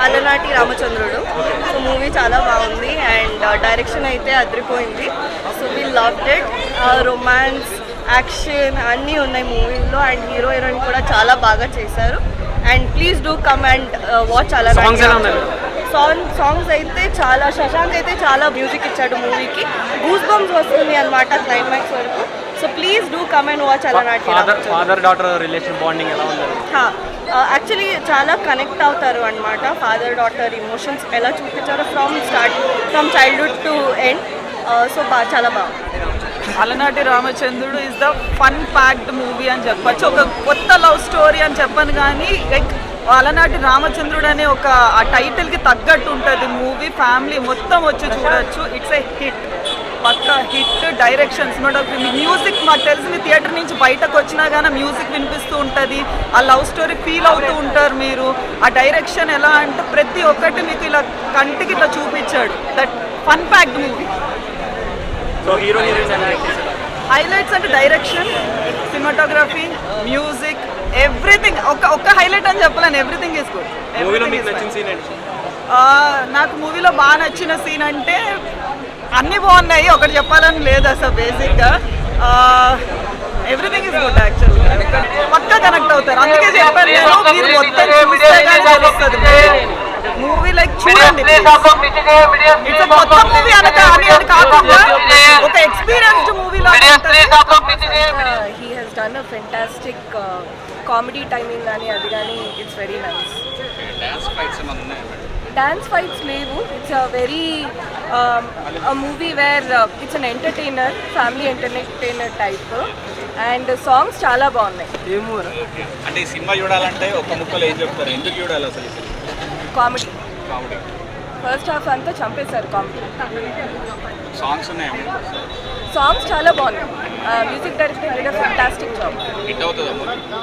అలనాటి రామచంద్రుడు. So movie చాలా బాగుంది అండ్ డైరెక్షన్ అయితే అదిరిపోయింది. So we loved it. Romance, action అన్నీ ఉన్నాయి మూవీలో అండ్ హీరో హీరోయిన్ కూడా చాలా బాగా చేశారు. And please do come and watch అలనాటి. సాంగ్స్ అయితే చాలా, శశాంక్ అయితే చాలా మ్యూజిక్ ఇచ్చాడు మూవీకి. గూస్ బంప్స్ వస్తుంది అనమాట క్లైమాక్స్ వరకు. So please do come and watch అలనాటి. ఫాదర్ డాటర్ రిలేషన్ బాండింగ్ ఎలా ఉంది? యాక్చువల్లీ చాలా కనెక్ట్ అవుతారు అనమాట. ఫాదర్ డాటర్ ఇమోషన్స్ ఎలా చూపించారో from childhood to end. So చాలా బాగుంది. Alanati Ramachandrudu is the fun packed movie అని చెప్పచ్చు. ఒక కొత్త లవ్ స్టోరీ అని చెప్పను కానీ లైక్ అలనాటి రామచంద్రుడు అనే ఒక ఆ టైటిల్కి తగ్గట్టు ఉంటుంది మూవీ. ఫ్యామిలీ మొత్తం వచ్చి చూడొచ్చు. ఇట్స్ ఏ హిట్, పక్క హిట్. డైరెక్షన్, సినిమాటోగ్రఫీ, మ్యూజిక్ మాకు తెలిసి మీ థియేటర్ నుంచి బయటకు వచ్చినా కానీ మ్యూజిక్ వినిపిస్తూ ఉంటుంది. ఆ లవ్ స్టోరీ ఫీల్ అవుతూ ఉంటారు మీరు. ఆ డైరెక్షన్ ఎలా అంటే ప్రతి ఒక్కటి మీకు ఇలా కంటికి ఇట్లా చూపించాడు. That fun packed movie. Highlights అంటే డైరెక్షన్, సినిమాటోగ్రఫీ, మ్యూజిక్, ఎవ్రీథింగ్. ఒక్క హైలైట్ అని చెప్పలేను. Everything is good. నాకు మూవీలో బాగా నచ్చిన సీన్ అంటే అన్నీ బాగున్నాయి, ఒకటి చెప్పాలని లేదు అసలు. బేసిక్గా ఎవ్రీథింగ్ ఇస్ గుడ్. యాక్చువల్లీ పక్కా కనెక్ట్ అవుతారు. అందుకే చెప్పాను నేను, మీరు మొత్తం చూస్తే కానీ తెలుస్తుంది మూవీ. లైక్ చూడండి, ఇట్స్ కొత్త మూవీ అని కాకుండా ఒక ఎక్స్పీరియన్స్డ్ మూవీ లాగా ఉంటుంది. He he's done a fantastic comedy timing కానీ అది కానీ it's very nice. Dance fights లేవు. It's a very movie where it's an entertainer, family entertainer type. And songs చాలా బాగున్నాయి. అంటే ఈ సినిమా చూడాలంటే ఒక ముక్కలో ఏం చెప్తారు? ఎందుకు చూడాలి అసలు? కామెడీ. ఫస్ట్ హాఫ్ అంతా చంపేశారు కామెడీ. సాంగ్స్ ఉన్నాయి, సాంగ్స్ చాలా బాగున్నాయి. Music director did a fantastic job. Hit అవుతుందా?